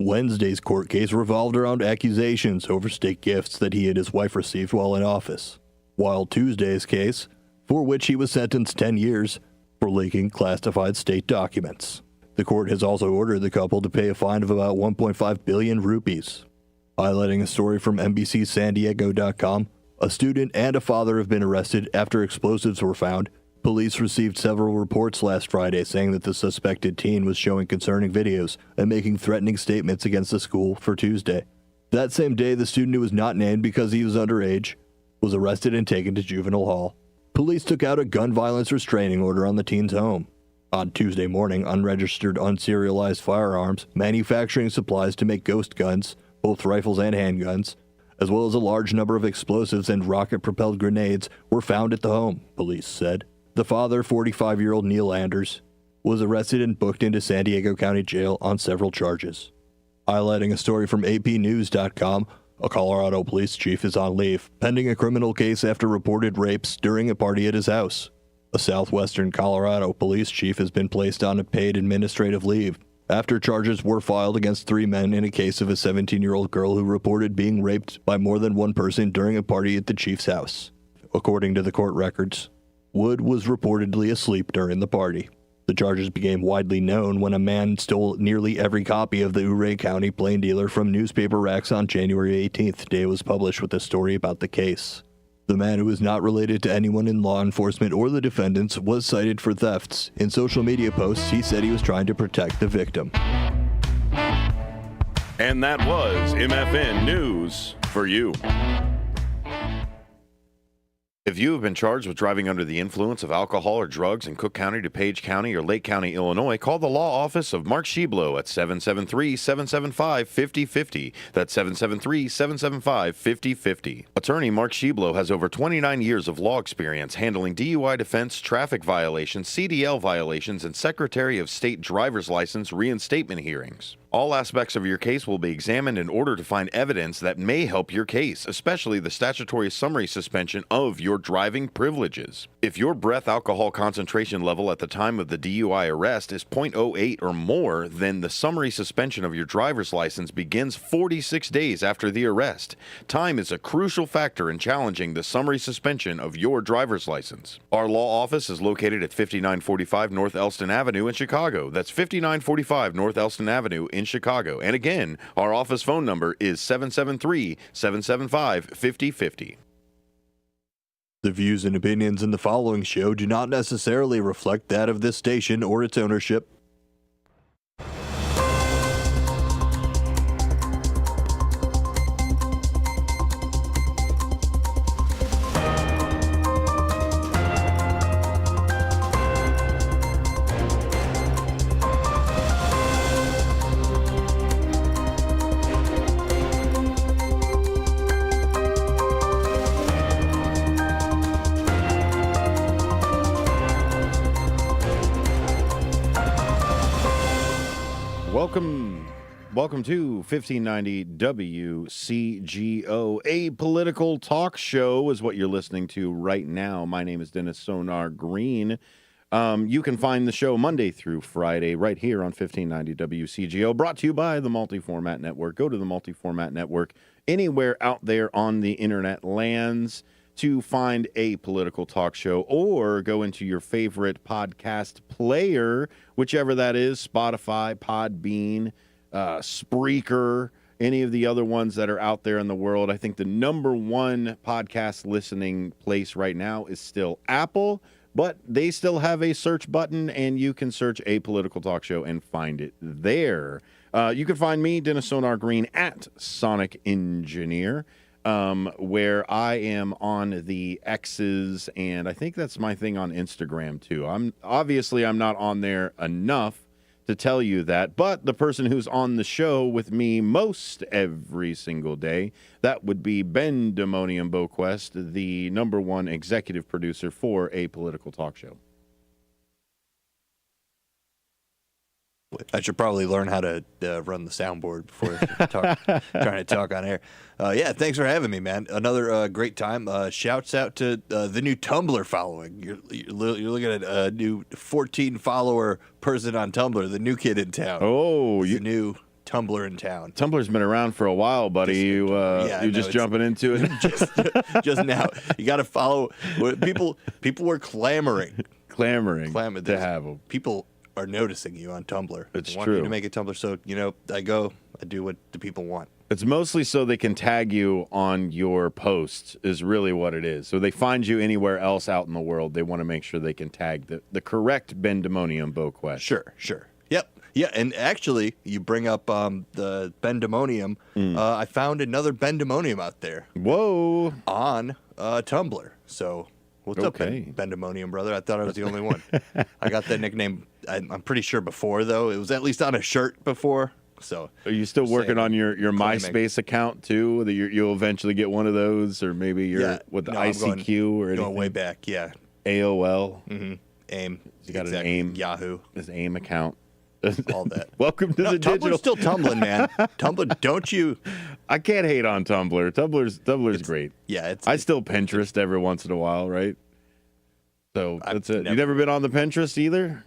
Wednesday's court case revolved around accusations over state gifts that he and his wife received while in office, while Tuesday's case, for which he was sentenced 10 years, for leaking classified state documents. The court has also ordered the couple to pay a fine of about 1.5 billion rupees. Highlighting a story from NBCSanDiego.com, a student and a father have been arrested after explosives were found. Police received several reports last Friday saying that the suspected teen was showing concerning videos and making threatening statements against the school for Tuesday. That same day, the student, who was not named because he was underage, was arrested and taken to juvenile hall. Police took out a gun violence restraining order on the teen's home. On Tuesday morning, unregistered, unserialized firearms, manufacturing supplies to make ghost guns, both rifles and handguns, as well as a large number of explosives and rocket-propelled grenades were found at the home, police said. The father, 45-year-old Neil Anders, was arrested and booked into San Diego County Jail on several charges. Highlighting a story from APnews.com, a Colorado police chief is on leave, pending a criminal case after reported rapes during a party at his house. A southwestern Colorado police chief has been placed on a paid administrative leave after charges were filed against 3 men in a case of a 17-year-old girl who reported being raped by more than one person during a party at the chief's house. According to the court records, Wood was reportedly asleep during the party. The charges became widely known when a man stole nearly every copy of the Ouray County Plain Dealer from newspaper racks on January 18th, day it was published with a story about the case. The man, who is not related to anyone in law enforcement or the defendants, was cited for thefts. In social media posts, he said he was trying to protect the victim. And that was MFN News for you. If you have been charged with driving under the influence of alcohol or drugs in Cook County, DuPage County, or Lake County, Illinois, call the law office of Mark Sheblow at 773-775-5050. That's 773-775-5050. Attorney Mark Sheblow has over 29 years of law experience handling DUI defense, traffic violations, CDL violations, and Secretary of State driver's license reinstatement hearings. All aspects of your case will be examined in order to find evidence that may help your case, especially the statutory summary suspension of your driving privileges. If your breath alcohol concentration level at the time of the DUI arrest is 0.08 or more, then the summary suspension of your driver's license begins 46 days after the arrest. Time is a crucial factor in challenging the summary suspension of your driver's license. Our law office is located at 5945 North Elston Avenue in Chicago. That's 5945 North Elston Avenue in Chicago. And again, our office phone number is 773-775-5050. The views and opinions in the following show do not necessarily reflect that of this station or its ownership. Welcome to 1590 WCGO, a political talk show is what you're listening to right now. My name is Dennis Sonar Green. You can find the show Monday through Friday right here on 1590 WCGO, brought to you by the Multi-Format Network. Go to the Multi-Format Network anywhere out there on the internet lands to find a political talk show, or go into your favorite podcast player, whichever that is, Spotify, Podbean, Spreaker, any of the other ones that are out there in the world. I think the number one podcast listening place right now is still Apple, but they still have a search button, and you can search a political talk show and find it there. You can find me, Dennis Sonar Green, at Sonic Engineer, where I am on the X's, and I think that's my thing on Instagram too. I'm not on there enough to tell you that, but the person who's on the show with me most every single day, that would be Ben Demonium Boquest, the number one executive producer for a political talk show. I should probably learn how to run the soundboard before trying to talk on air. Yeah, thanks for having me, man. Another great time. Shouts out to the new Tumblr following. You're looking at a new 14-follower person on Tumblr, the new kid in town. Oh, the new Tumblr in town. Tumblr's been around for a while, buddy. You just jumping into it. just now. You got to follow. People were clamoring to have them. People are noticing you on Tumblr. It's they want true. you to make a Tumblr, so I do what the people want. It's mostly so they can tag you on your posts is really what it is. So they find you anywhere else out in the world, they want to make sure they can tag the correct Bendemonium Boquest. Sure. Yep. Yeah, and actually, you bring up the Bendemonium. I found another Bendemonium out there Whoa. on Tumblr. So what's up, Bendemonium, brother? I thought I was the only one. I got that nickname, I'm pretty sure, before, though. It was at least on a shirt before. So are you still working on your MySpace account too? That you'll eventually get one of those, or maybe you're with the ICQ or anything? Going way back, yeah. AOL. Mm-hmm. AIM. You got an AIM. Yahoo. His AIM account. All that. Welcome to the digital. Tumblr's still tumbling, man. Tumblr, don't you? I can't hate on Tumblr. Tumblr's great. Yeah, I still Pinterest every once in a while, right? So that's it. You never been on the Pinterest either?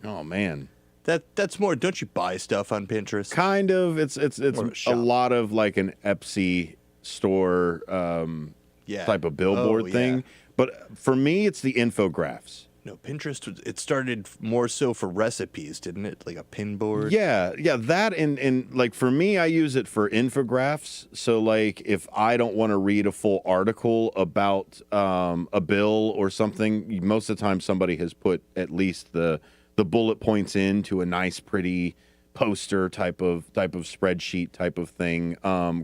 Oh man. That's more. Don't you buy stuff on Pinterest? Kind of. It's a lot of like an Etsy store type of billboard thing. Yeah. But for me, it's the infographics. No, Pinterest. It started more so for recipes, didn't it? Like a pin board. Yeah. That and like for me, I use it for infographics. So like if I don't want to read a full article about a bill or something, most of the time somebody has put at least the bullet points into a nice, pretty poster type of spreadsheet type of thing.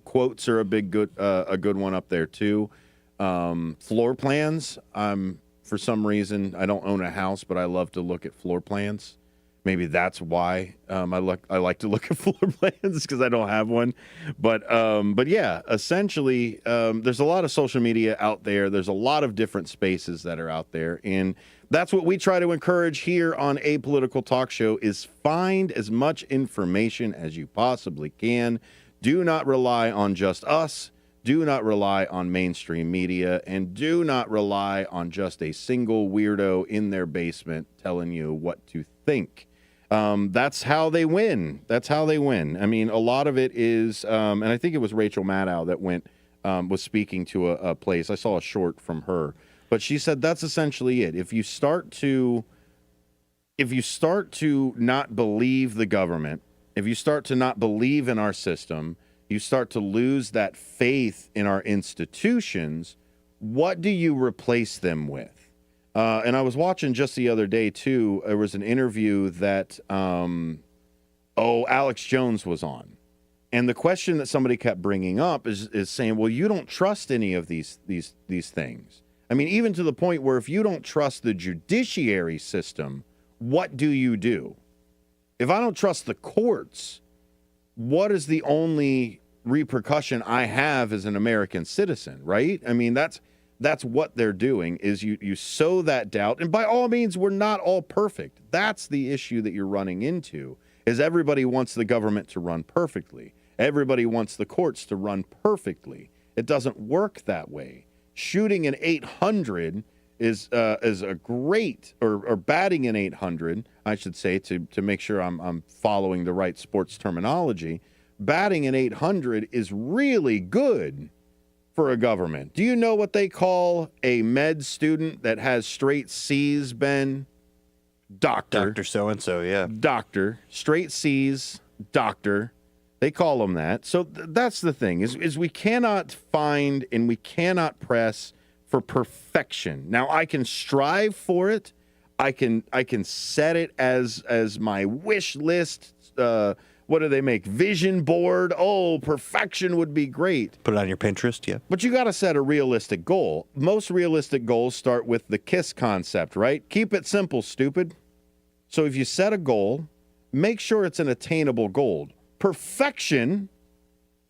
Quotes are a good one up there too. Floor plans. For some reason, I don't own a house, but I love to look at floor plans. Maybe that's why I like to look at floor plans because I don't have one. But yeah, essentially, there's a lot of social media out there. There's a lot of different spaces that are out there, and that's what we try to encourage here on Apolitical Talk Show is find as much information as you possibly can. Do not rely on just us. Do not rely on mainstream media, and do not rely on just a single weirdo in their basement telling you what to think. That's how they win. I mean, a lot of it is, and I think it was Rachel Maddow that was speaking to a place. I saw a short from her. But she said that's essentially it. If you start to not believe the government, if you start to not believe in our system, you start to lose that faith in our institutions, what do you replace them with? And I was watching just the other day, too. There was an interview that, Alex Jones was on. And the question that somebody kept bringing up is saying, well, you don't trust any of these things. I mean, even to the point where if you don't trust the judiciary system, what do you do? If I don't trust the courts, what is the only repercussion I have as an American citizen, right? I mean, that's what they're doing is you sow that doubt. And by all means, we're not all perfect. That's the issue that you're running into, is everybody wants the government to run perfectly. Everybody wants the courts to run perfectly. It doesn't work that way. Shooting an 800 is a great, or batting an 800, I should say, to make sure I'm following the right sports terminology. Batting an 800 is really good for a government. Do you know what they call a med student that has straight C's, Ben? Doctor. Dr. So-and-so, yeah. Doctor. Straight C's, doctor. They call them that. So that's the thing, is we cannot find and we cannot press for perfection. Now, I can strive for it. I can set it as my wish list. What do they make? Vision board. Oh, perfection would be great. Put it on your Pinterest, yeah. But you got to set a realistic goal. Most realistic goals start with the KISS concept, right? Keep it simple, stupid. So if you set a goal, make sure it's an attainable goal. Perfection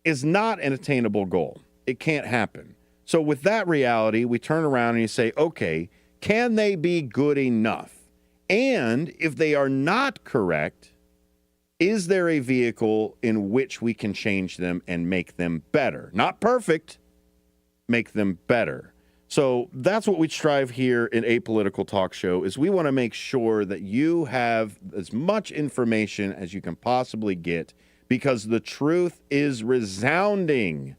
is not an attainable goal. It can't happen. So with that reality, we turn around and you say, okay, can they be good enough? And if they are not correct, is there a vehicle in which we can change them and make them better? Not perfect, make them better. So that's what we strive here in Apolitical Talk Show, is we want to make sure that you have as much information as you can possibly get, because the truth is resounding.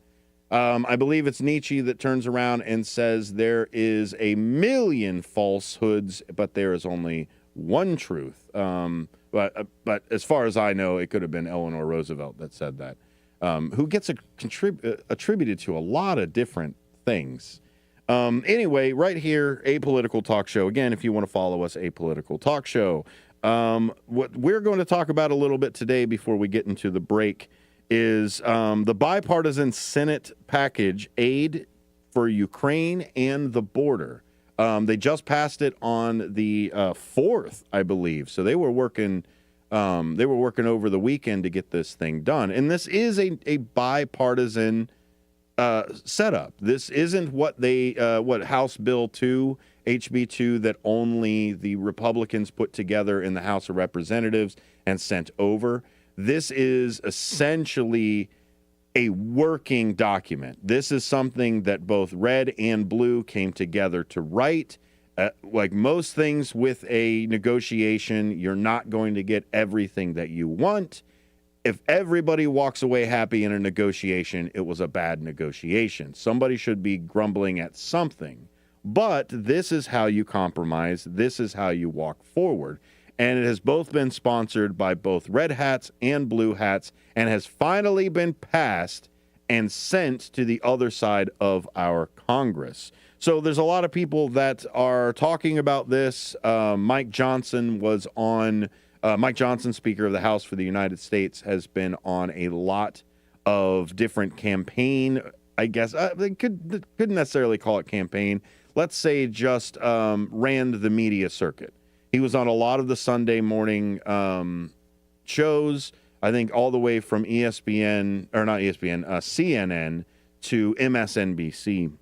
I believe it's Nietzsche that turns around and says there is a million falsehoods, but there is only one truth. But as far as I know, it could have been Eleanor Roosevelt that said that, who gets attributed to a lot of different things. Anyway, right here, Apolitical Talk Show. Again, if you want to follow us, Apolitical Talk Show. What we're going to talk about a little bit today before we get into the break is the bipartisan Senate package, aid for Ukraine and the border. They just passed it on the 4th, I believe. So they were working over the weekend to get this thing done. And this is a bipartisan setup. This isn't what House Bill 2, HB 2, that only the Republicans put together in the House of Representatives and sent over. This is essentially a working document. This is something that both red and blue came together to write. Like most things with a negotiation, you're not going to get everything that you want. If everybody walks away happy in a negotiation, it was a bad negotiation. Somebody should be grumbling at something. But this is how you compromise. This is how you walk forward. And it has both been sponsored by both red hats and blue hats and has finally been passed and sent to the other side of our Congress. So there's a lot of people that are talking about this. Mike Johnson, Speaker of the House for the United States, has been on a lot of different campaign, I guess. They couldn't necessarily call it campaign. Let's say just ran the media circuit. He was on a lot of the Sunday morning shows, I think all the way from CNN to MSNBC.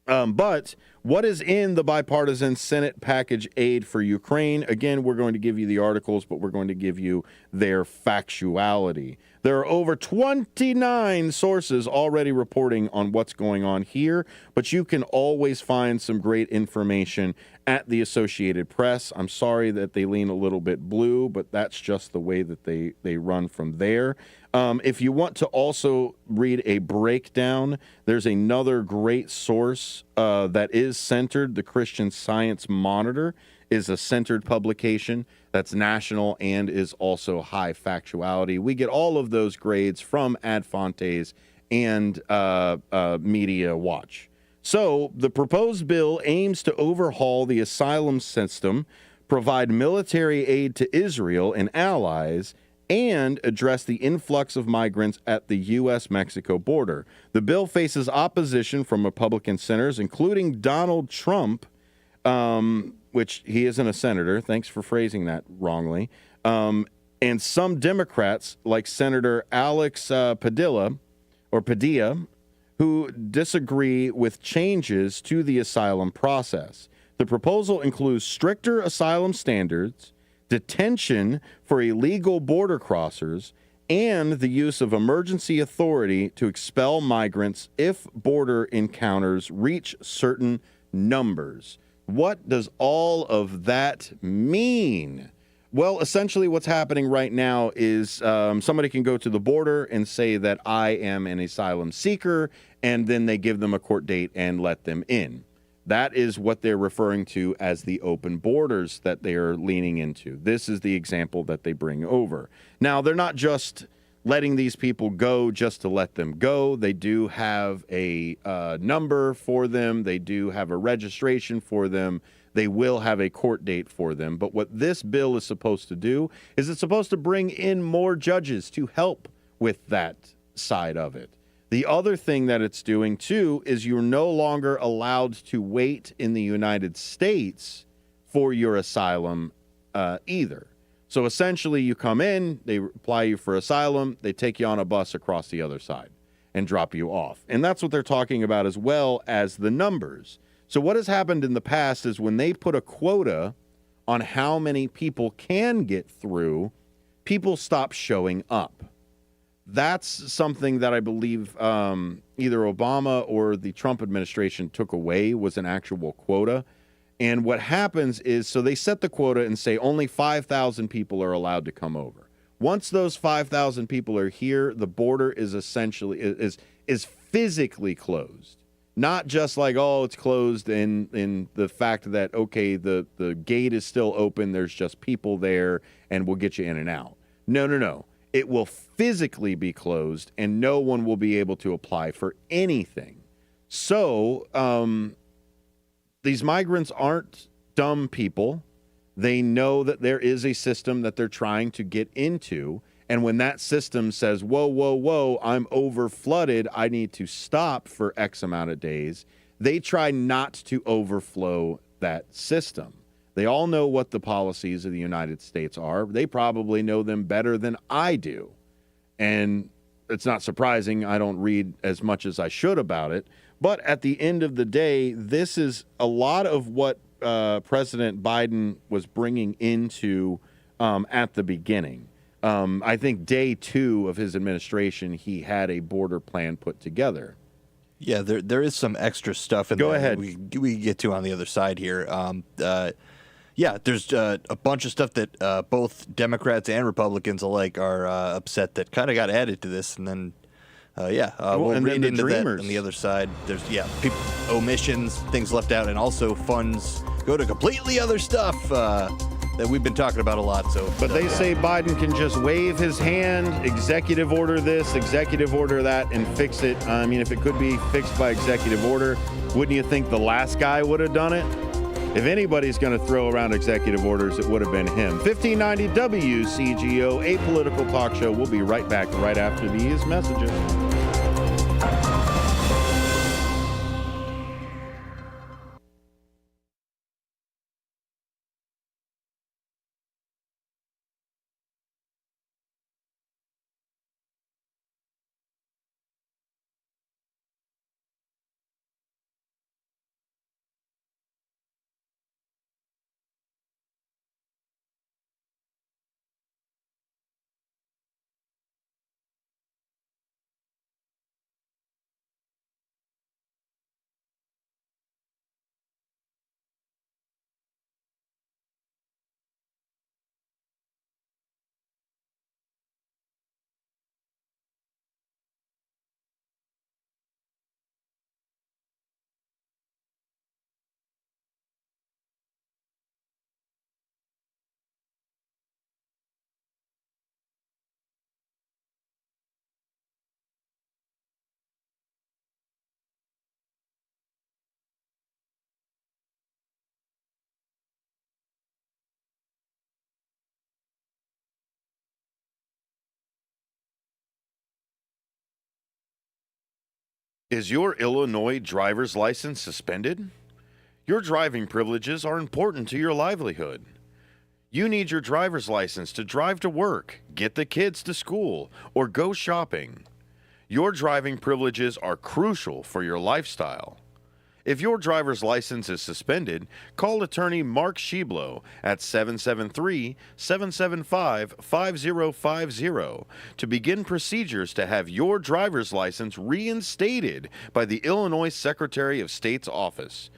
But what is in the bipartisan Senate package aid for Ukraine? Again, we're going to give you the articles, but we're going to give you their factuality. There are over 29 sources already reporting on what's going on here, but you can always find some great information at the Associated Press. I'm sorry that they lean a little bit blue, but that's just the way that they run from there. If you want to also read a breakdown, there's another great source that is centered. The Christian Science Monitor is a centered publication that's national and is also high factuality. We get all of those grades from Ad Fontes and Media Watch. So the proposed bill aims to overhaul the asylum system, provide military aid to Israel and allies, and address the influx of migrants at the U.S.-Mexico border. The bill faces opposition from Republican senators, including Donald Trump, which he isn't a senator. Thanks for phrasing that wrongly. And some Democrats, like Senator Alex Padilla, who disagree with changes to the asylum process. The proposal includes stricter asylum standards, detention for illegal border crossers, and the use of emergency authority to expel migrants if border encounters reach certain numbers. What does all of that mean? Well, essentially what's happening right now is somebody can go to the border and say that I am an asylum seeker, and then they give them a court date and let them in. That is what they're referring to as the open borders that they are leaning into. This is the example that they bring over. Now, they're not just letting these people go just to let them go. They do have a number for them. They do have a registration for them. They will have a court date for them. But what this bill is supposed to do is it's supposed to bring in more judges to help with that side of it. The other thing that it's doing, too, is you're no longer allowed to wait in the United States for your asylum either. So essentially, you come in, they apply you for asylum, they take you on a bus across the other side and drop you off. And that's what they're talking about, as well as the numbers. So what has happened in the past is when they put a quota on how many people can get through, people stop showing up. That's something that I believe either Obama or the Trump administration took away, was an actual quota. And what happens is, so they set the quota and say only 5,000 people are allowed to come over. Once those 5,000 people are here, the border is essentially is physically closed. Not just like, oh, it's closed in the fact that, okay, the gate is still open, there's just people there, and we'll get you in and out. No. It will physically be closed, and no one will be able to apply for anything. So these migrants aren't dumb people. They know that there is a system that they're trying to get into. And when that system says, whoa, I'm over flooded, I need to stop for X amount of days, they try not to overflow that system. They all know what the policies of the United States are. They probably know them better than I do. And it's not surprising I don't read as much as I should about it. But at the end of the day, this is a lot of what President Biden was bringing into at the beginning. I think day 2 of his administration, he had a border plan put together. Yeah, there is some extra stuff in Go there ahead. that we get to on the other side here. Yeah, there's a bunch of stuff that both Democrats and Republicans alike are upset that kind of got added to this, and then we'll and then read the into Dreamers. that on the other side. There's omissions, things left out, and also funds go to completely other stuff that we've been talking about a lot. So, But they say Biden can just wave his hand, executive order this, executive order that, and fix it. I mean, if it could be fixed by executive order, wouldn't you think the last guy would have done it? If anybody's going to throw around executive orders, it would have been him. 1590 WCGO, a political talk show. We'll be right back right after these messages. Is your Illinois driver's license suspended? Your driving privileges are important to your livelihood. You need your driver's license to drive to work, get the kids to school, or go shopping. Your driving privileges are crucial for your lifestyle. If your driver's license is suspended, call attorney Mark Sheblo at 773-775-5050 to begin procedures to have your driver's license reinstated by the Illinois Secretary of State's office.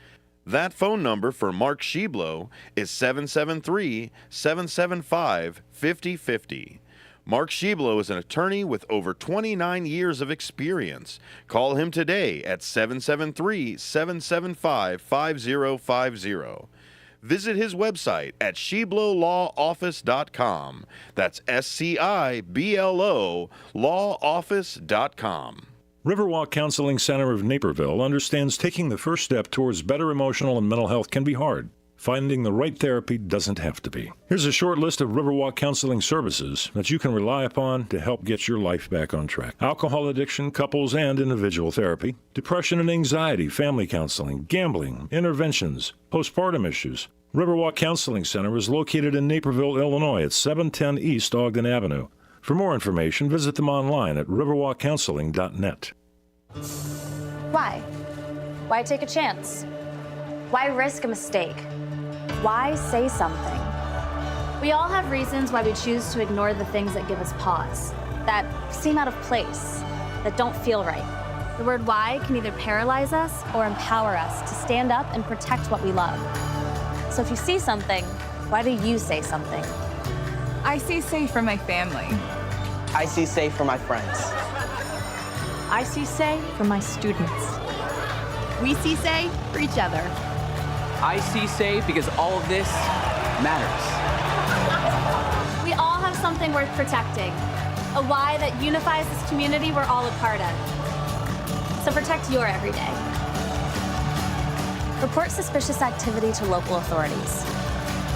That phone number for Mark Sheblo is 773-775-5050. Mark Sheblo is an attorney with over 29 years of experience. Call him today at 773-775-5050. Visit his website at SheblowLawOffice.com. That's SCIBLO lawoffice.com. Riverwalk Counseling Center of Naperville understands taking the first step towards better emotional and mental health can be hard. Finding the right therapy doesn't have to be. Here's a short list of Riverwalk counseling services that you can rely upon to help get your life back on track. Alcohol addiction, couples and individual therapy, depression and anxiety, family counseling, gambling, interventions, postpartum issues. Riverwalk Counseling Center is located in Naperville, Illinois at 710 East Ogden Avenue. For more information, visit them online at riverwalkcounseling.net. Why? Why take a chance? Why risk a mistake? Why say something? We all have reasons why we choose to ignore the things that give us pause, that seem out of place, that don't feel right. The word why can either paralyze us or empower us to stand up and protect what we love. So if you see something, why do you say something? I see safe for my family. I see safe for my friends. I see say for my students. We see say for each other. I see safe because all of this matters. We all have something worth protecting, a why that unifies this community we're all a part of. So protect your everyday. Report suspicious activity to local authorities.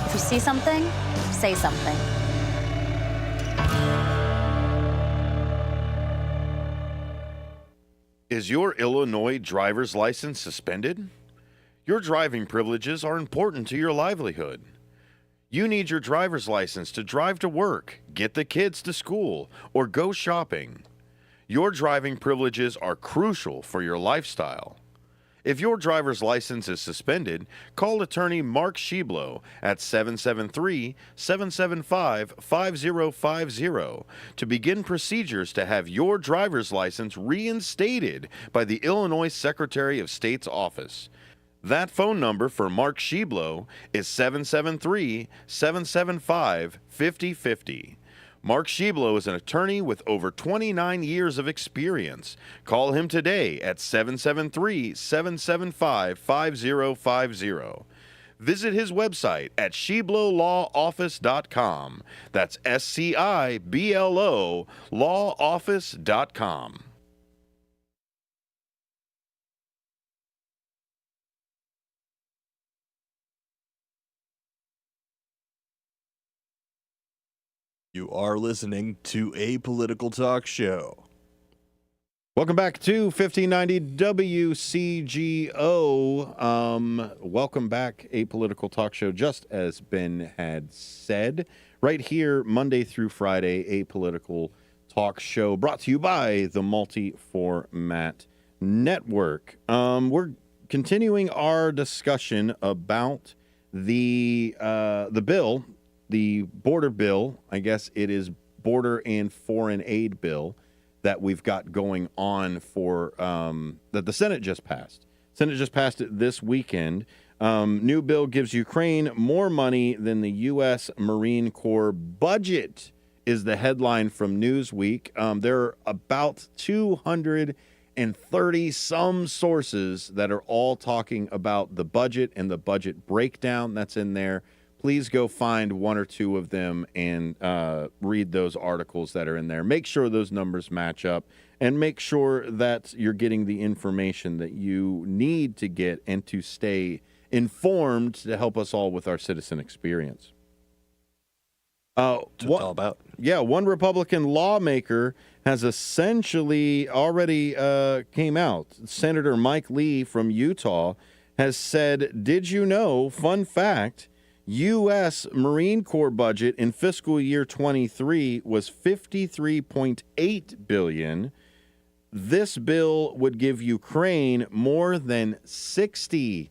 If you see something, say something. Is your Illinois driver's license suspended? Your driving privileges are important to your livelihood. You need your driver's license to drive to work, get the kids to school, or go shopping. Your driving privileges are crucial for your lifestyle. If your driver's license is suspended, call attorney Mark Sheblo at 773-775-5050 to begin procedures to have your driver's license reinstated by the Illinois Secretary of State's office. That phone number for Mark Sheblo is 773-775-5050. Mark Sheblo is an attorney with over 29 years of experience. Call him today at 773-775-5050. Visit his website at SheblowLawOffice.com. That's SCIBLO lawoffice.com. You are listening to Apolitical Talk Show. Welcome back to 1590 WCGO. Welcome back, Apolitical Talk Show. Just as Ben had said, right here, Monday through Friday, Apolitical Talk Show, brought to you by the Multi-Format Network. We're continuing our discussion about the bill, the border bill. I guess it is border and foreign aid bill that we've got going on for that the Senate just passed. Senate just passed it this weekend. New bill gives Ukraine more money than the U.S. Marine Corps budget is the headline from Newsweek. There are about 230 some sources that are all talking about the budget and the budget breakdown that's in there. Please go find one or two of them and read those articles that are in there. Make sure those numbers match up and make sure that you're getting the information that you need to get and to stay informed to help us all with our citizen experience. That's what it's all about. Yeah, one Republican lawmaker has essentially already came out. Senator Mike Lee from Utah has said, did you know, fun fact, U.S. Marine Corps budget in fiscal year 23 was $53.8 billion. This bill would give Ukraine more than $60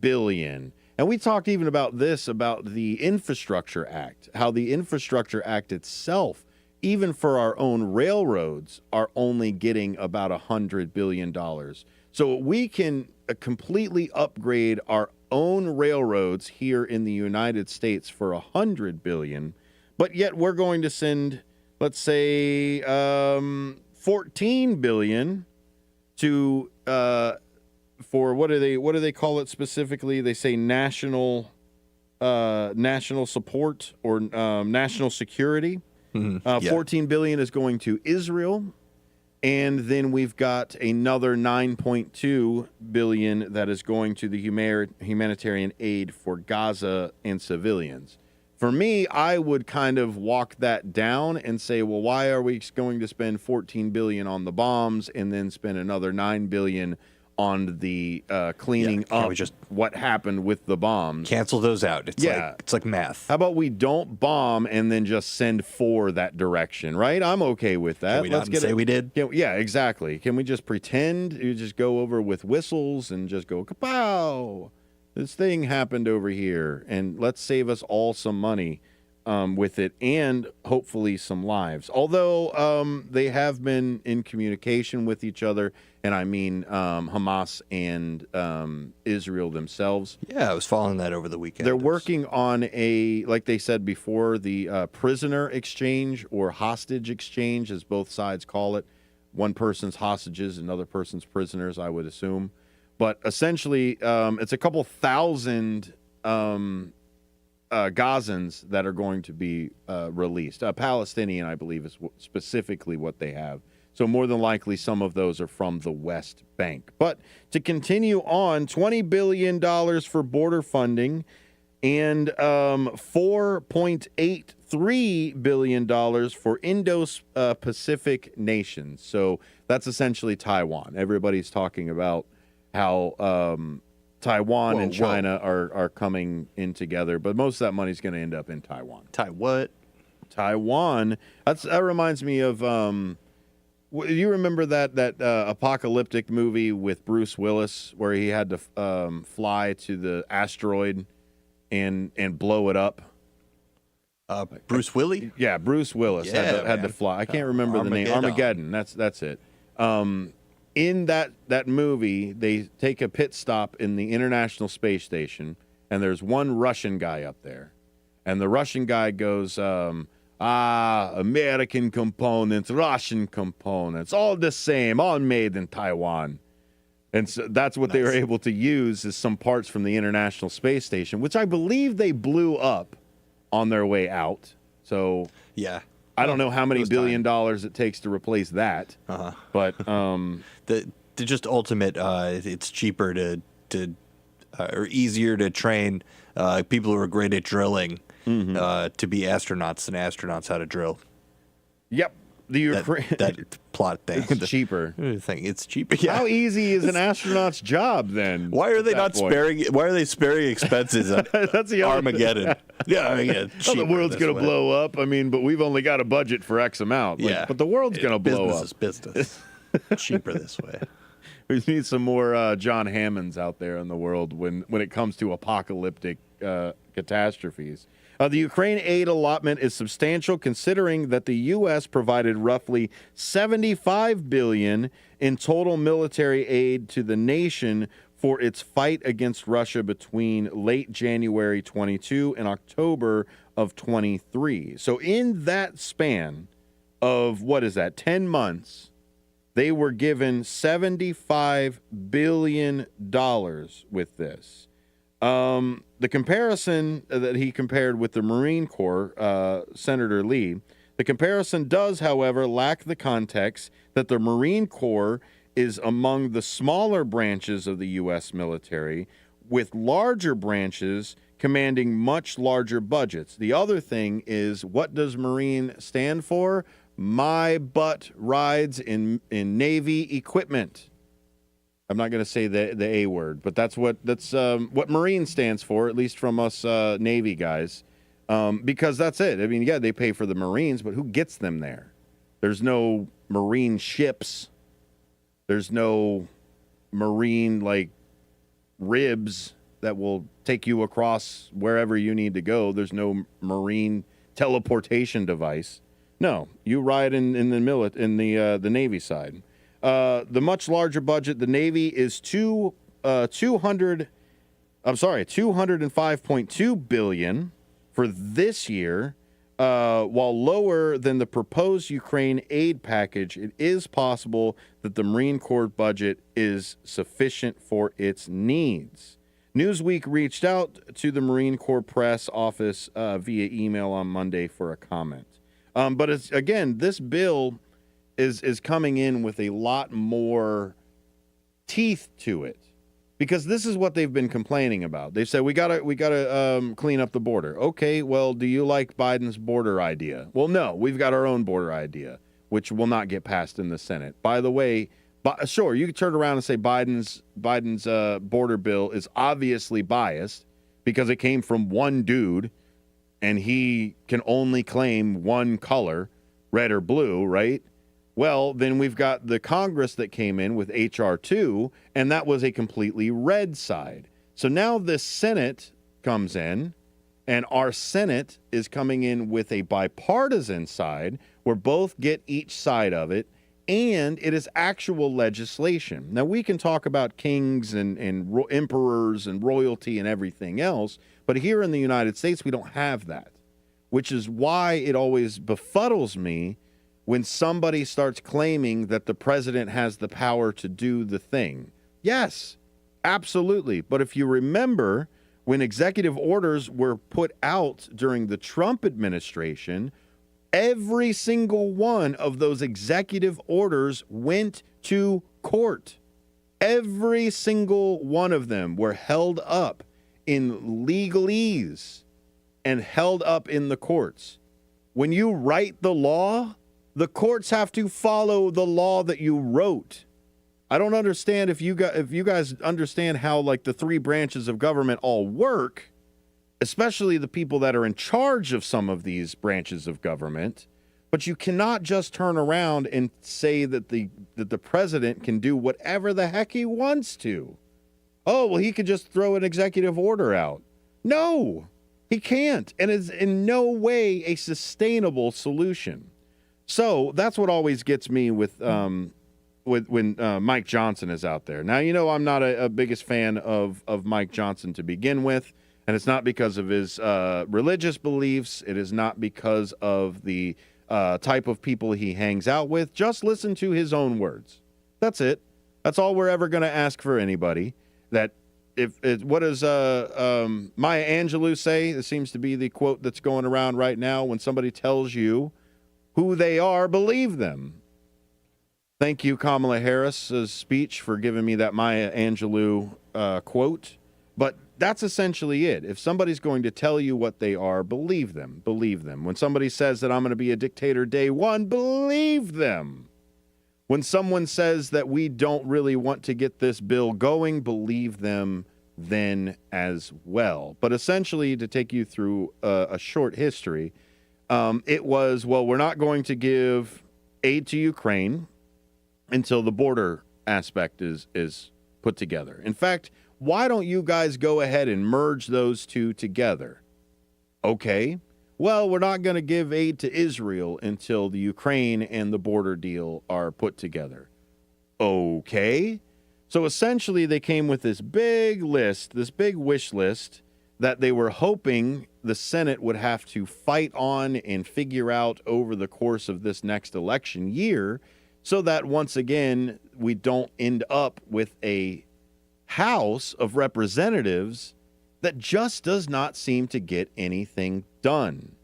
billion. And we talked even about this, about the Infrastructure Act, how the Infrastructure Act itself, even for our own railroads, are only getting about $100 billion. So we can completely upgrade our own railroads here in the United States for $100 billion, but yet we're going to send, let's say, $14 billion to for what do they call it specifically? They say national support or national security. Mm-hmm. $14 billion is going to Israel. And then we've got another $9.2 billion that is going to the humanitarian aid for Gaza and civilians. For me, I would kind of walk that down and say, well, why are we going to spend $14 billion on the bombs and then spend another $9 billion on the cleaning up what happened with the bombs? Cancel those out. It's like math. How about we don't bomb and then just send for that direction, right? I'm okay with that. Can we not say we did? Yeah, exactly. Can we just pretend? You just go over with whistles and just go, kapow! This thing happened over here, and let's save us all some money. with it, and hopefully some lives. Although they have been in communication with each other, and I mean Hamas and Israel themselves. Yeah, I was following that over the weekend. They're working on like they said before, the prisoner exchange or hostage exchange, as both sides call it. One person's hostages, another person's prisoners, I would assume. But essentially, it's a couple thousand Gazans that are going to be released. Palestinian, I believe, is specifically what they have. So more than likely, some of those are from the West Bank. But to continue on, $20 billion for border funding and $4.83 billion for Indo-Pacific nations. So that's essentially Taiwan. Everybody's talking about how Taiwan and China are coming in together, but most of that money's going to end up in Taiwan. Taiwan. That reminds me of. You remember that apocalyptic movie with Bruce Willis where he had to fly to the asteroid and blow it up? Bruce Willis? Yeah, Bruce Willis had to fly. I can't remember the name. Armageddon. That's it. In that movie, they take a pit stop in the International Space Station, and there's one Russian guy up there. And the Russian guy goes, American components, Russian components, all the same, all made in Taiwan. And so that's what they were able to use is some parts from the International Space Station, which I believe they blew up on their way out. So yeah, I don't know how many $1 billion it takes to replace that. But the just ultimate, it's cheaper to or easier to train people who are great at drilling to be astronauts than astronauts how to drill. Yep. The Ukraine that plot thing. It's cheaper. It's cheaper. Yeah. How easy is an astronaut's job then? Why are they not sparing? Why are they sparing expenses on That's the Armageddon? Yeah, I mean, the world's going to blow up. I mean, but we've only got a budget for X amount. But the world's going to blow up. Business. Cheaper this way. We need some more John Hammonds out there in the world when it comes to apocalyptic catastrophes. The Ukraine aid allotment is substantial, considering that the U.S. provided roughly $75 billion in total military aid to the nation for its fight against Russia between late January 22 and October of 23. So in that span of, 10 months, they were given $75 billion with this. The comparison that he compared with the Marine Corps, Senator Lee, the comparison does, however, lack the context that the Marine Corps is among the smaller branches of the U.S. military, with larger branches commanding much larger budgets. The other thing is, what does Marine stand for? My butt rides in Navy equipment. I'm not going to say the A word, but that's what Marine stands for, at least from us Navy guys, because that's it. I mean, yeah, they pay for the Marines, but who gets them there? There's no Marine ships. There's no Marine ribs that will take you across wherever you need to go. There's no Marine teleportation device. No, you ride in the the Navy side. The much larger budget, the Navy is $205.2 billion for this year. While lower than the proposed Ukraine aid package, it is possible that the Marine Corps budget is sufficient for its needs. Newsweek reached out to the Marine Corps press office via email on Monday for a comment. But this bill is coming in with a lot more teeth to it, because this is what they've been complaining about. They said we gotta clean up the border. Okay, well, do you like Biden's border idea? Well, no, we've got our own border idea, which will not get passed in the Senate. By the way, sure, you can turn around and say Biden's border bill is obviously biased because it came from one dude, and he can only claim one color, red or blue, right? Well, then we've got the Congress that came in with H.R. 2, and that was a completely red side. So now the Senate comes in, And our Senate is coming in with a bipartisan side where both get each side of it, and it is actual legislation. Now, we can talk about kings and emperors and royalty and everything else, but here in the United States, we don't have that, which is why it always befuddles me when somebody starts claiming that the president has the power to do the thing. Yes, absolutely. But if you remember, when executive orders were put out during the Trump administration, every single one of those executive orders went to court. Every single one of them were held up in legalese and held up in the courts. When you write the law, the courts have to follow the law that you wrote. I don't understand if you guys understand how like the three branches of government all work, especially the people that are in charge of some of these branches of government. But you cannot just turn around and say that the president can do whatever the heck he wants to. Oh, well, he could just throw an executive order out. No, he can't, and it's in no way a sustainable solution. So that's what always gets me with when Mike Johnson is out there. Now, you know, I'm not a biggest fan of Mike Johnson to begin with, and it's not because of his religious beliefs. It is not because of the type of people he hangs out with. Just listen to his own words. That's it. That's all we're ever going to ask for anybody. That what does Maya Angelou say? This seems to be the quote that's going around right now. When somebody tells you who they are, believe them. Thank you, Kamala Harris's speech, for giving me that Maya Angelou quote. But that's essentially it. If somebody's going to tell you what they are, believe them. Believe them. When somebody says that I'm going to be a dictator day one, believe them. When someone says that we don't really want to get this bill going, believe them then as well. But essentially, to take you through a short history, it was, well, we're not going to give aid to Ukraine until the border aspect is put together. In fact, why don't you guys go ahead and merge those two together? Okay, well, we're not going to give aid to Israel until the Ukraine and the border deal are put together. Okay, so essentially they came with this big list, this big wish list that they were hoping the Senate would have to fight on and figure out over the course of this next election year, so that once again, we don't end up with a House of Representatives that just does not seem to get anything done.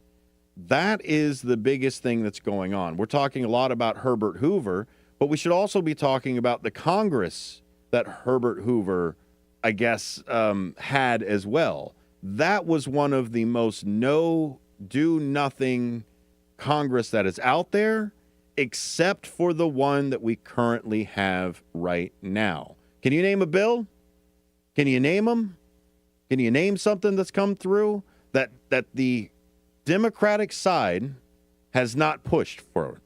That is the biggest thing that's going on. We're talking a lot about Herbert Hoover, but we should also be talking about the Congress that Herbert Hoover, I guess, had as well. That was one of the most do-nothing Congress that is out there, except for the one that we currently have right now. Can you name a bill? Can you name them? Can you name something that's come through that the Democratic side has not pushed for?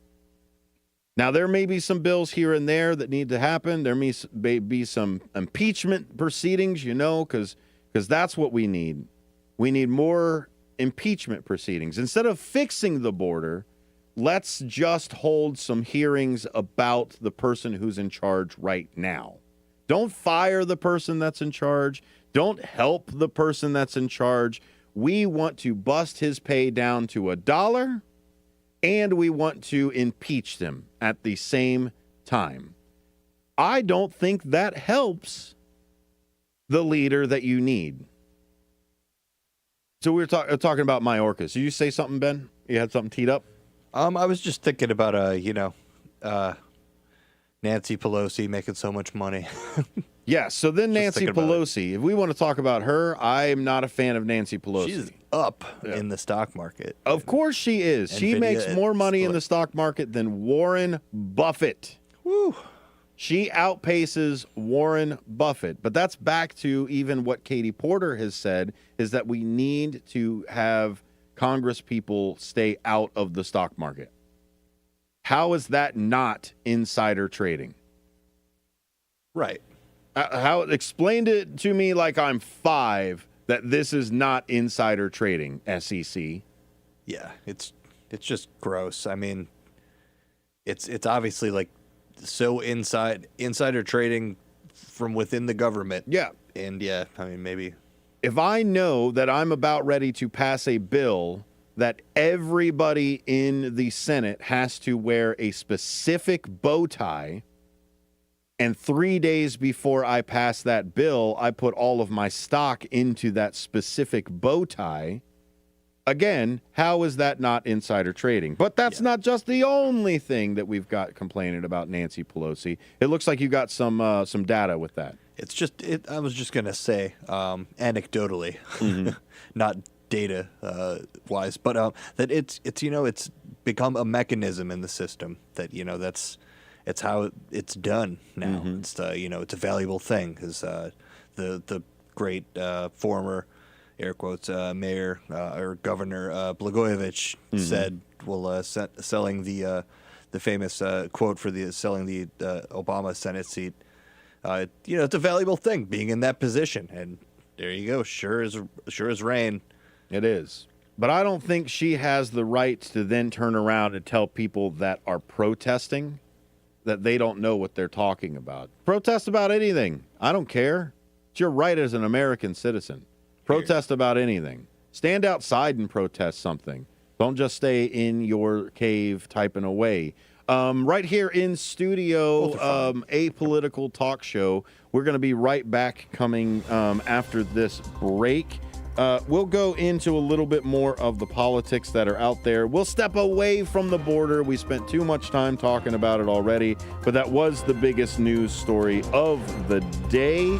Now, there may be some bills here and there that need to happen. There may be some impeachment proceedings, you know, because that's what we need. We need more impeachment proceedings. Instead of fixing the border, let's just hold some hearings about the person who's in charge right now. Don't fire the person that's in charge. Don't help the person that's in charge. We want to bust his pay down to $1, and we want to impeach them at the same time. I don't think that helps the leader that you need. So we were talking about Mayorkas. Did you say something, Ben? You had something teed up? I was just thinking about Nancy Pelosi making so much money. Yeah, so then Nancy Pelosi, if we want to talk about her, I am not a fan of Nancy Pelosi. She's up in the stock market. Of course she is. She makes more money in the stock market than Warren Buffett. Woo. She outpaces Warren Buffett. But that's back to even what Katie Porter has said, is that we need to have Congress people stay out of the stock market. How is that not insider trading? Right. How explained it to me like I'm 5 that this is not insider trading, SEC. Yeah, it's just gross. I mean, it's obviously like so insider trading from within the government. Yeah. And yeah, I mean, maybe If I know that I'm about ready to pass a bill that everybody in the Senate has to wear a specific bow tie, and 3 days before I pass that bill, I put all of my stock into that specific bow tie, again, how is that not insider trading? But that's not just the only thing that we've got complaining about Nancy Pelosi. It looks like you got some data with that. it's just I was just gonna say anecdotally, not data wise, but that it's it's become a mechanism in the system that it's how it's done now. It's it's a valuable thing because the great former air quotes mayor or governor Blagojevich said, selling the famous quote for selling the Obama Senate seat. It's a valuable thing being in that position, and there you go. Sure as rain. It is. But I don't think she has the right to then turn around and tell people that are protesting that they don't know what they're talking about. Protest about anything. I don't care. It's your right as an American citizen. Protest about anything. Stand outside and protest something. Don't just stay in your cave typing away. Right here in studio, Apolitical Talk Show. We're going to be right back coming after this break. We'll go into a little bit more of the politics that are out there. We'll step away from the border. We spent too much time talking about it already, but that was the biggest news story of the day.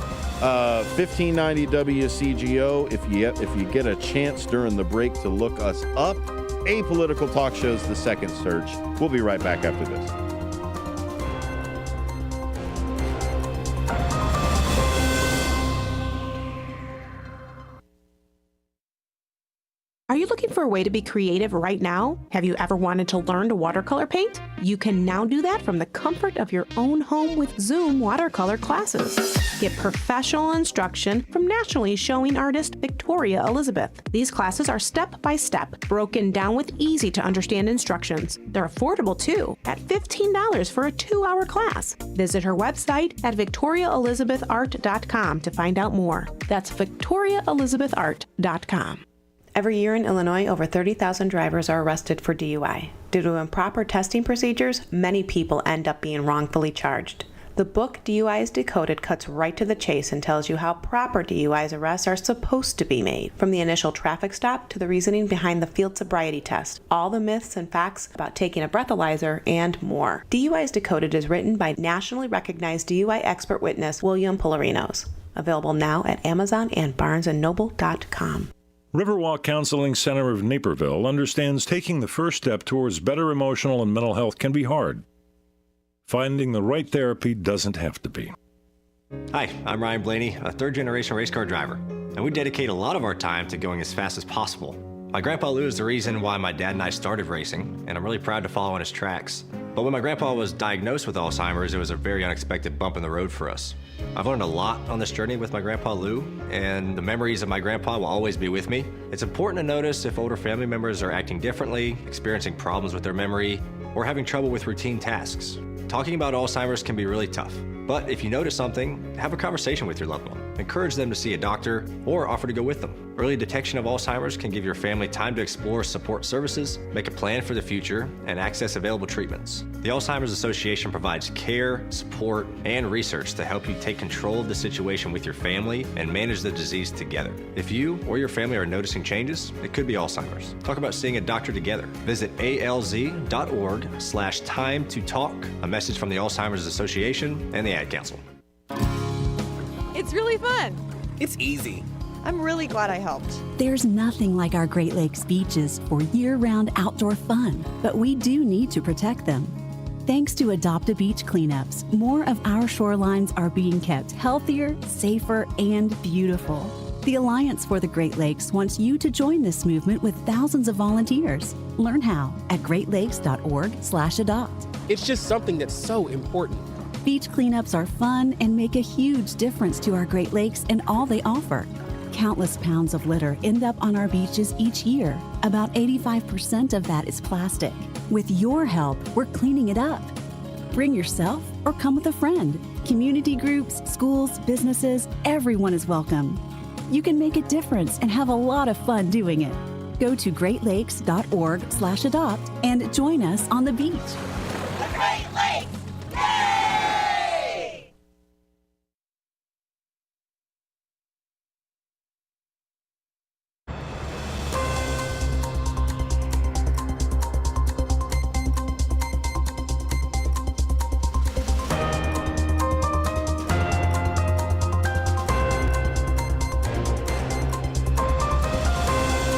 1590 WCGO. If you get a chance during the break to look us up, Apolitical Talk Show's The Second Search. We'll be right back after this. Are you looking for a way to be creative right now? Have you ever wanted to learn to watercolor paint? You can now do that from the comfort of your own home with Zoom watercolor classes. Get professional instruction from nationally showing artist Victoria Elizabeth. These classes are step-by-step, broken down with easy-to-understand instructions. They're affordable, too, at $15 for a 2-hour class. Visit her website at victoriaelizabethart.com to find out more. That's victoriaelizabethart.com. Every year in Illinois, over 30,000 drivers are arrested for DUI. Due to improper testing procedures, many people end up being wrongfully charged. The book DUIs Decoded cuts right to the chase and tells you how proper DUIs arrests are supposed to be made, from the initial traffic stop to the reasoning behind the field sobriety test, all the myths and facts about taking a breathalyzer, and more. DUIs Decoded is written by nationally recognized DUI expert witness William Polarinos. Available now at Amazon and BarnesandNoble.com. Riverwalk Counseling Center of Naperville understands taking the first step towards better emotional and mental health can be hard. Finding the right therapy doesn't have to be. Hi, I'm Ryan Blaney, a third-generation race car driver, and we dedicate a lot of our time to going as fast as possible. My grandpa Lou is the reason why my dad and I started racing, and I'm really proud to follow in his tracks. But when my grandpa was diagnosed with Alzheimer's, it was a very unexpected bump in the road for us. I've learned a lot on this journey with my grandpa Lou, and the memories of my grandpa will always be with me. It's important to notice if older family members are acting differently, experiencing problems with their memory, or having trouble with routine tasks. Talking about Alzheimer's can be really tough, but if you notice something, have a conversation with your loved one. Encourage them to see a doctor or offer to go with them. Early detection of Alzheimer's can give your family time to explore support services, make a plan for the future, and access available treatments. The Alzheimer's Association provides care, support, and research to help you take control of the situation with your family and manage the disease together. If you or your family are noticing changes, it could be Alzheimer's. Talk about seeing a doctor together. Visit alz.org/time to talk. A message from the Alzheimer's Association and the Ad Council. It's really fun. It's easy. I'm really glad I helped. There's nothing like our Great Lakes beaches for year-round outdoor fun, but we do need to protect them. Thanks to Adopt a Beach cleanups, more of our shorelines are being kept healthier, safer, and beautiful. The Alliance for the Great Lakes wants you to join this movement with thousands of volunteers. Learn how at greatlakes.org/adopt. It's just something that's so important. Beach cleanups are fun and make a huge difference to our Great Lakes and all they offer. Countless pounds of litter end up on our beaches each year. About 85% of that is plastic. With your help, we're cleaning it up. Bring yourself or come with a friend. Community groups, schools, businesses, everyone is welcome. You can make a difference and have a lot of fun doing it. Go to greatlakes.org/adopt and join us on the beach. The Great Lakes! Yay!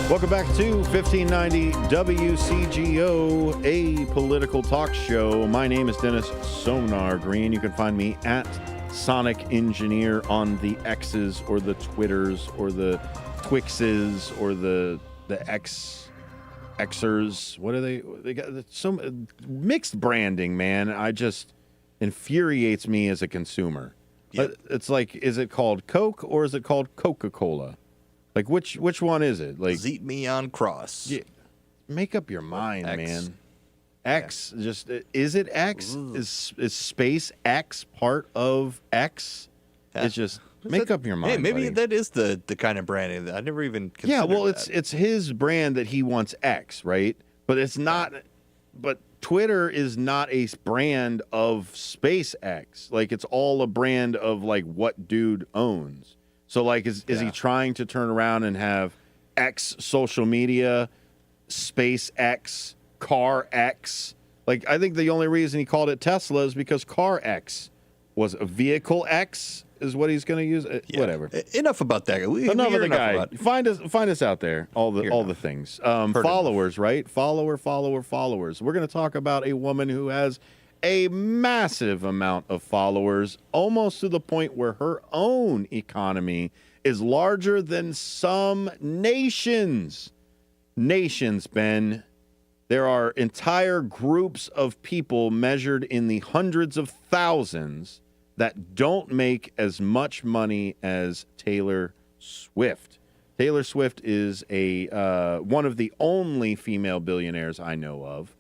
Welcome back to 1590 WCGO, a political talk show. My name is Dennis Sonar Green. You can find me at Sonic Engineer on the X's or the Twitters or the Twixes or the Xers. What are they? They got some mixed branding, man. I just infuriates me as a consumer. Yep. It's like, is it called Coke or is it called Coca-Cola? Like, which one is it? Like, Zeet me on cross. Yeah, make up your mind, X. man. X, just, is it X? Is Space X part of X? Yeah. It's just, make up your mind. Hey, maybe buddy. that is the kind of branding that I never even considered. Yeah, well, that. it's his brand that he wants X, right? But it's not, but Twitter is not a brand of SpaceX. Like, it's all a brand of, like, what dude owns. So, like, is he trying to turn around and have X social media, SpaceX, Car X? Like, I think the only reason he called it Tesla is because Car X was a Vehicle X is what he's going to use. Whatever. Enough about that. Enough of the guy. Find us out there. All the things. Followers, right? Followers. We're going to talk about a woman who has a massive amount of followers, almost to the point where her own economy is larger than some nations. Nations, Ben. There are entire groups of people measured in the hundreds of thousands that don't make as much money as Taylor Swift. Taylor Swift is one of the only female billionaires I know of.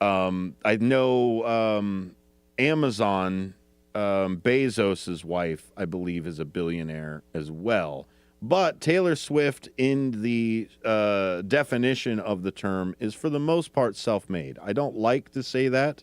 I know Amazon, Bezos's wife, I believe, is a billionaire as well. But Taylor Swift, in the definition of the term, is for the most part self-made. I don't like to say that,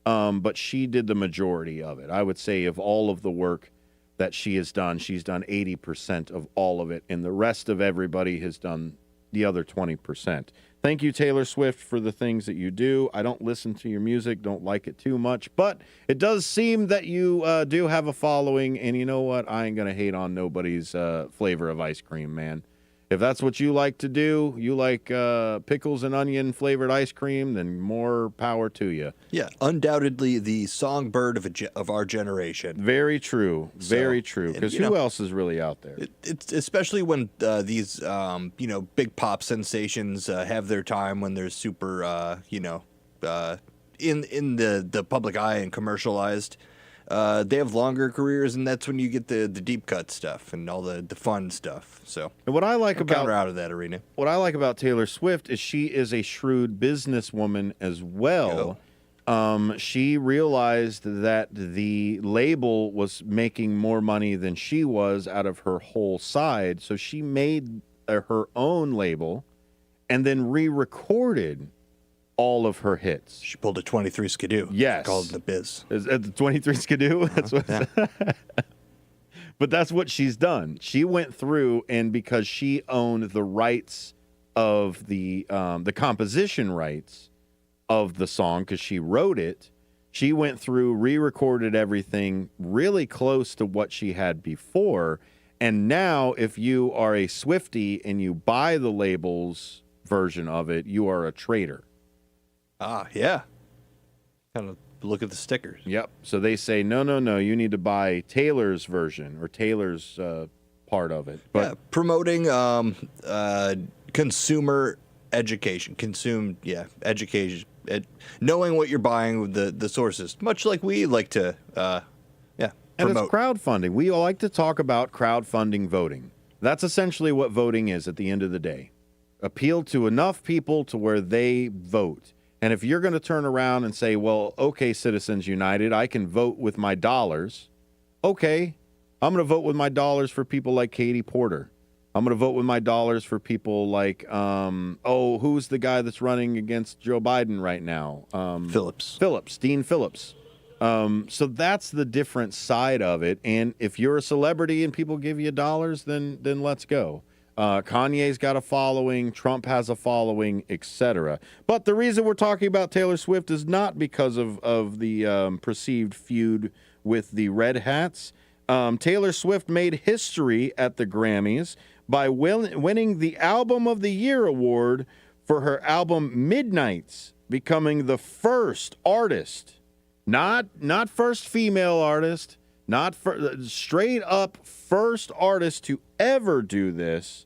but she did the majority of it. I would say of all of the work that she has done, she's done 80% of all of it, and the rest of everybody has done the other 20%. Thank you, Taylor Swift, for the things that you do. I don't listen to your music, don't like it too much, but it does seem that you do have a following, and you know what? I ain't going to hate on nobody's flavor of ice cream, man. If that's what you like to do, you like pickles and onion flavored ice cream, then more power to you. Yeah, undoubtedly the songbird of our generation. Very true. Very true. Because who else is really out there? It's especially when these big pop sensations have their time, when they're super in the public eye and commercialized. They have longer careers, and that's when you get the deep cut stuff and all the fun stuff. So, and what I like about out of that arena, what I like about Taylor Swift is she is a shrewd businesswoman as well. She realized that the label was making more money than she was out of her whole side, so she made her own label, and then re-recorded all of her hits. She pulled a 23 Skidoo. Yes. Called it the biz. Is it the 23 Skidoo? That's what. Yeah. But that's what she's done. She went through, and because she owned the rights of the composition rights of the song, because she wrote it, she went through, re-recorded everything really close to what she had before. And now, if you are a Swiftie and you buy the label's version of it, you are a traitor. Ah, yeah. Kind of look at the stickers. Yep. So they say, no, you need to buy Taylor's version or Taylor's part of it. But yeah, promoting consumer education, education, knowing what you're buying with the sources, much like we like to, promote. And it's crowdfunding. We like to talk about crowdfunding voting. That's essentially what voting is at the end of the day. Appeal to enough people to where they vote. And if you're going to turn around and say, well, okay, Citizens United, I can vote with my dollars. Okay, I'm going to vote with my dollars for people like Katie Porter. I'm going to vote with my dollars for people like, who's the guy that's running against Joe Biden right now? Dean Phillips. So that's the different side of it. And if you're a celebrity and people give you dollars, then let's go. Kanye's got a following, Trump has a following, etc. But the reason we're talking about Taylor Swift is not because of the perceived feud with the Red Hats. Taylor Swift made history at the Grammys by winning the Album of the Year award for her album Midnights, becoming the first artist, not first female artist, straight up first artist to ever do this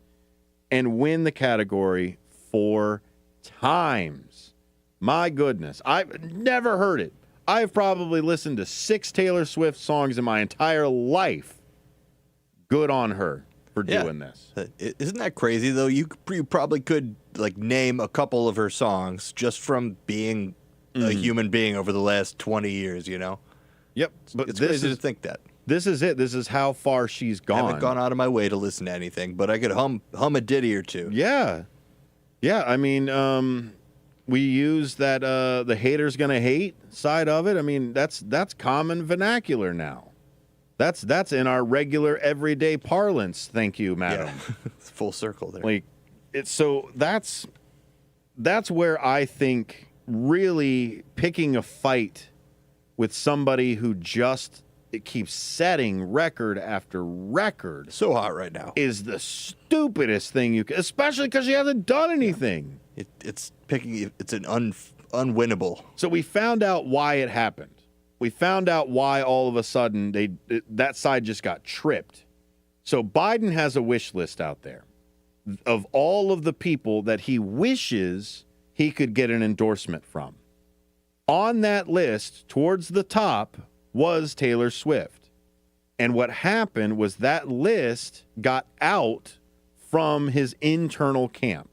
and win the category 4 times. My goodness. I've never heard it. I've probably listened to 6 Taylor Swift songs in my entire life. Good on her for doing this. Isn't that crazy, though? You probably could name a couple of her songs just from being a human being over the last 20 years, you know? Yep. But it's crazy to think that. This is it. This is how far she's gone. I haven't gone out of my way to listen to anything, but I could hum a ditty or two. Yeah. Yeah, I mean, we use that the hater's gonna hate side of it. I mean, that's common vernacular now. That's in our regular everyday parlance. Thank you, madam. Yeah. It's full circle there. So that's where I think really picking a fight with somebody who just keeps setting record after record. So hot right now. Is the stupidest thing you can, especially because she hasn't done anything. It's an unwinnable. So we found out why it happened. We found out why all of a sudden that side just got tripped. So Biden has a wish list out there of all of the people that he wishes he could get an endorsement from. On that list, towards the top, was Taylor Swift. And what happened was that list got out from his internal camp.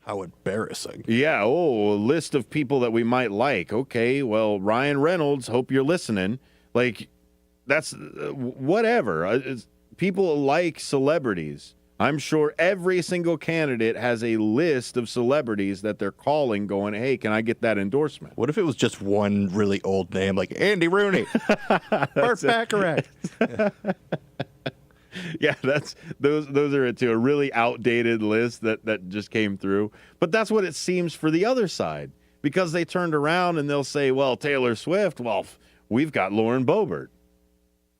How embarrassing. Yeah, a list of people that we might like. Okay, well, Ryan Reynolds, hope you're listening. That's whatever. People like celebrities. I'm sure every single candidate has a list of celebrities that they're calling going, hey, can I get that endorsement? What if it was just one really old name like Andy Rooney? Burt Bacharach. Yeah, those are it too. A really outdated list that just came through. But that's what it seems for the other side. Because they turned around and they'll say, well, Taylor Swift, well, we've got Lauren Boebert.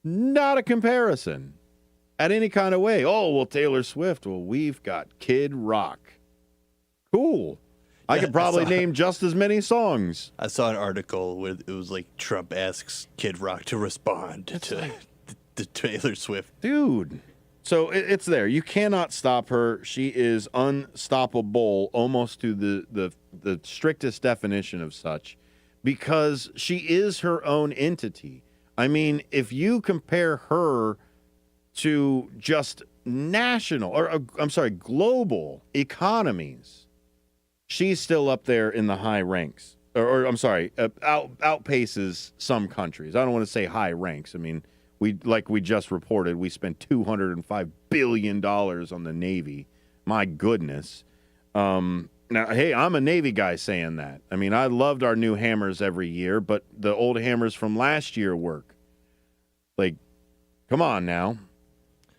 Not a comparison. At any kind of way. Oh, well, Taylor Swift. Well, we've got Kid Rock. Cool. I could probably name just as many songs. I saw an article where it was like Trump asks Kid Rock to respond to Taylor Swift. Dude. So it's there. You cannot stop her. She is unstoppable almost to the strictest definition of such because she is her own entity. I mean, if you compare her to just global economies, she's still up there in the high ranks. Outpaces some countries. I don't want to say high ranks. I mean, we just reported, we spent $205 billion on the Navy. My goodness. Now, hey, I'm a Navy guy saying that. I mean, I loved our new hammers every year, but the old hammers from last year work. Come on now.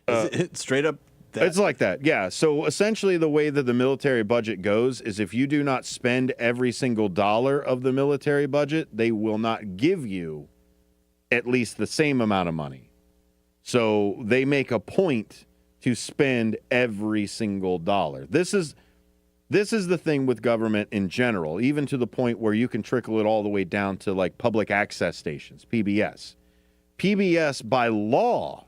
It's straight up that. It's like that, yeah. So essentially the way that the military budget goes is if you do not spend every single dollar of the military budget, they will not give you at least the same amount of money. So they make a point to spend every single dollar. This is the thing with government in general, even to the point where you can trickle it all the way down to public access stations, PBS. PBS by law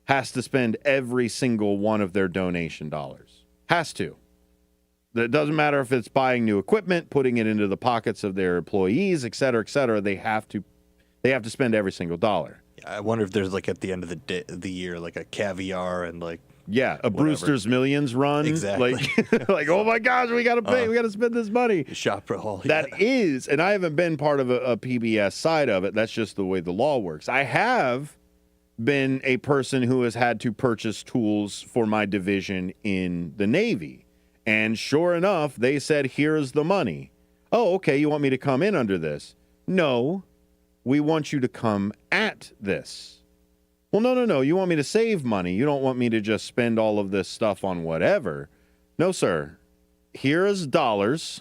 has to spend every single one of their donation dollars. Has to. It doesn't matter if it's buying new equipment, putting it into the pockets of their employees, et cetera, et cetera. They have to spend every single dollar. I wonder if there's at the end of the year a caviar and Yeah, a Brewster's Millions run. Exactly. Like oh my gosh, we got to pay. We got to spend this money. Shop hall. That is, and I haven't been part of a PBS side of it. That's just the way the law works. I have been a person who has had to purchase tools for my division in the Navy. And sure enough, they said, here's the money. Oh, okay, you want me to come in under this? No, we want you to come at this. Well, no. You want me to save money. You don't want me to just spend all of this stuff on whatever. No, sir. Here is dollars.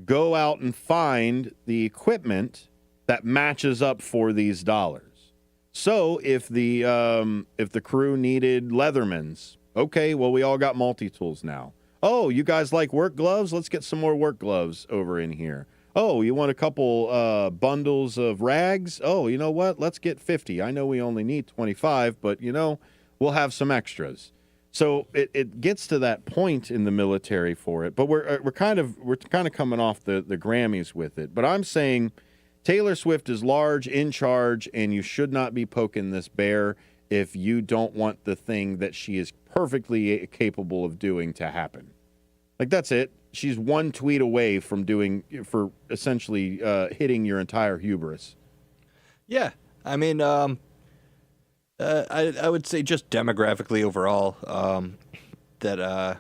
Go out and find the equipment that matches up for these dollars. So if the crew needed Leathermans, okay, well, we all got multi-tools now. Oh, you guys like work gloves? Let's get some more work gloves over in here. Oh, you want a couple bundles of rags? Oh, you know what? Let's get 50. I know we only need 25, but, we'll have some extras. So it gets to that point in the military for it. But we're kind of coming off the Grammys with it. But I'm saying Taylor Swift is large, in charge, and you should not be poking this bear if you don't want the thing that she is perfectly capable of doing to happen. Like, that's it. She's one tweet away from essentially hitting your entire hubris. Yeah, I mean, I would say just demographically overall, that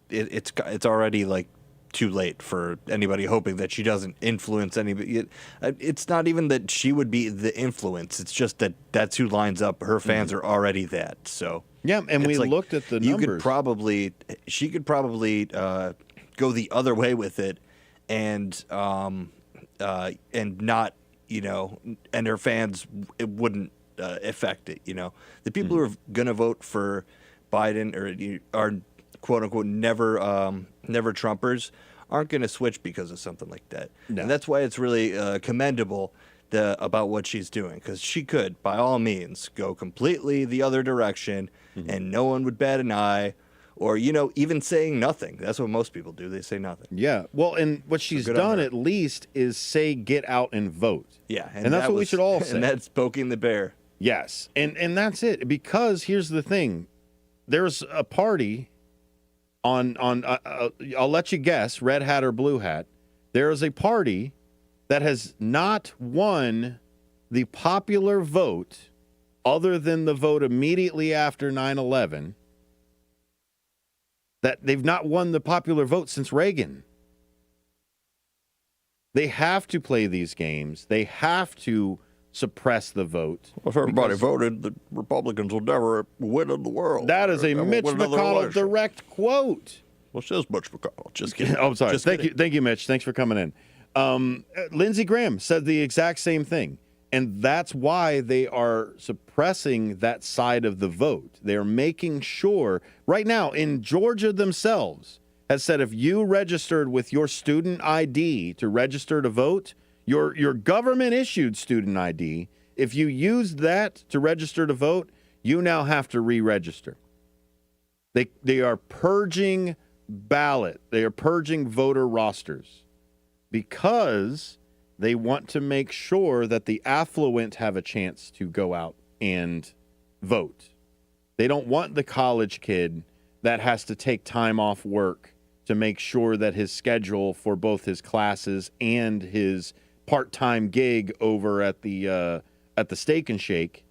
it's already like too late for anybody hoping that she doesn't influence anybody. It's not even that she would be the influence. It's just that that's who lines up. Her fans are already that. So yeah, and we looked at the numbers. She could probably go the other way with it, and not, and her fans, it wouldn't affect it. The people who are gonna vote for Biden or are quote unquote never Trumpers aren't gonna switch because of something like that. No. And that's why it's really commendable about what she's doing, because she could by all means go completely the other direction, and no one would bat an eye. Or, even saying nothing. That's what most people do. They say nothing. Yeah. Well, and what she's done at least is say, get out and vote. Yeah. And that's what we should all say. And that's poking the bear. Yes. And that's it. Because here's the thing. There's a party on I'll let you guess, red hat or blue hat. There is a party that has not won the popular vote other than the vote immediately after 9/11. That they've not won the popular vote since Reagan. They have to play these games. They have to suppress the vote. Well, if everybody voted, the Republicans will never win in the world. That is a Mitch McConnell direct quote. Well, says Mitch McConnell. Just kidding. Oh, I'm sorry. Thank you, Mitch. Thanks for coming in. Lindsey Graham said the exact same thing. And that's why they are suppressing that side of the vote. They're making sure, right now in Georgia themselves, has said if you registered with your student ID to register to vote, your government-issued student ID, if you used that to register to vote, you now have to re-register. They are purging ballot. They are purging voter rosters because they want to make sure that the affluent have a chance to go out and vote. They don't want the college kid that has to take time off work to make sure that his schedule for both his classes and his part-time gig over at the Steak and Shake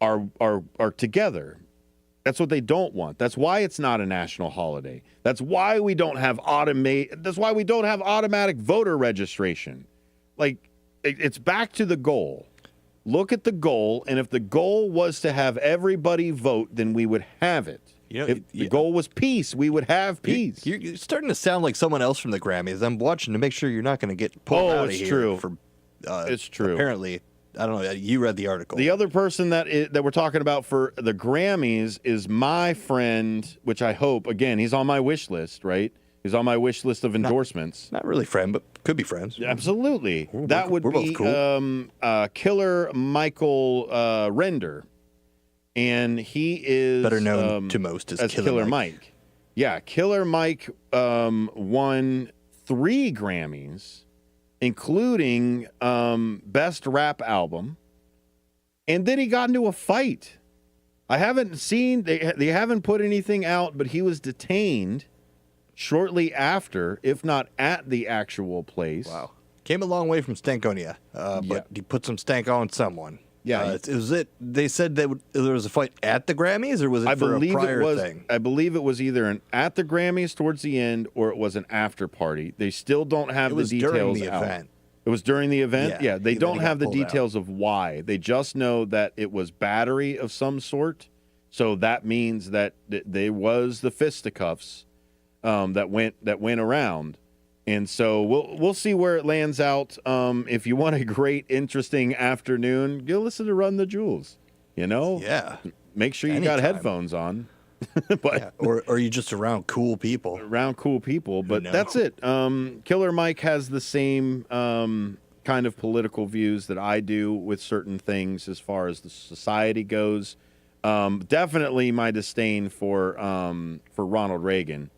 are together. That's what they don't want. That's why it's not a national holiday. That's why we don't have automatic voter registration. Like, it's back to the goal. Look at the goal, and if the goal was to have everybody vote, then we would have it. If the goal was peace, we would have peace. You're starting to sound like someone else from the Grammys. I'm watching to make sure you're not going to get pulled out of here. True. It's true. Apparently, I don't know. You read the article. The other person that we're talking about for the Grammys is my friend, which I hope, again, he's on my wish list, right? He's on my wish list of endorsements. Not really friend, but could be friends. Absolutely. That would be cool. Killer Michael Render. And he is better known to most as Killer Mike. Yeah, Killer Mike won 3 Grammys, including Best Rap Album. And then he got into a fight. I haven't seen, they haven't put anything out, but he was detained shortly after, if not at the actual place. Wow. Came a long way from Stankonia, but he put some stank on someone. Yeah. They said that there was a fight at the Grammys, or was it for a prior thing? I believe it was either at the Grammys towards the end, or it was an after party. They still don't have the details during the out. event. It was during the event? Yeah, They don't have the pulled details of why. They just know that it was battery of some sort. So that means that there was the fisticuffs that went around. And so we'll see where it lands out. If you want a great, interesting afternoon, go listen to Run the Jewels. Yeah. Make sure you got headphones on. But or you just around cool people. But that's it. Killer Mike has the same kind of political views that I do with certain things as far as the society goes. Definitely my disdain for Ronald Reagan.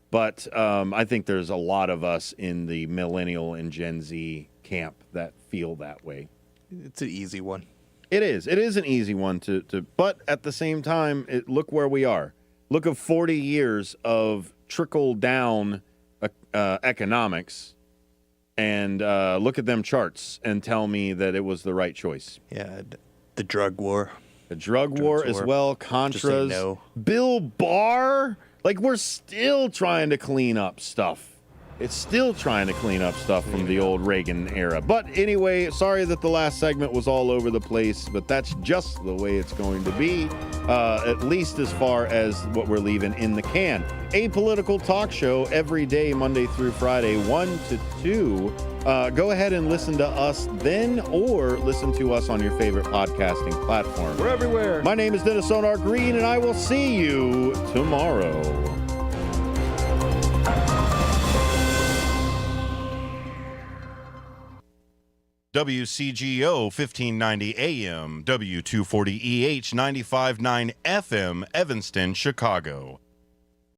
But I think there's a lot of us in the millennial and Gen Z camp that feel that way. It's an easy one. It is. It is an easy one to but at the same time, look where we are. Look at 40 years of trickle-down economics, and look at them charts and tell me that it was the right choice. Yeah, the drug war. The drug war as well, Contras. No. Bill Barr. Like, we're still trying to clean up stuff. It's still trying to clean up stuff from the old Reagan era. But anyway, sorry that the last segment was all over the place, but that's just the way it's going to be, at least as far as what we're leaving in the can. A political talk show every day, Monday through Friday, 1 to 2. Go ahead and listen to us then, or listen to us on your favorite podcasting platform. We're everywhere. My name is Dennis Sonar Green, and I will see you tomorrow. WCGO 1590 AM, W240EH 95.9 FM, Evanston, Chicago.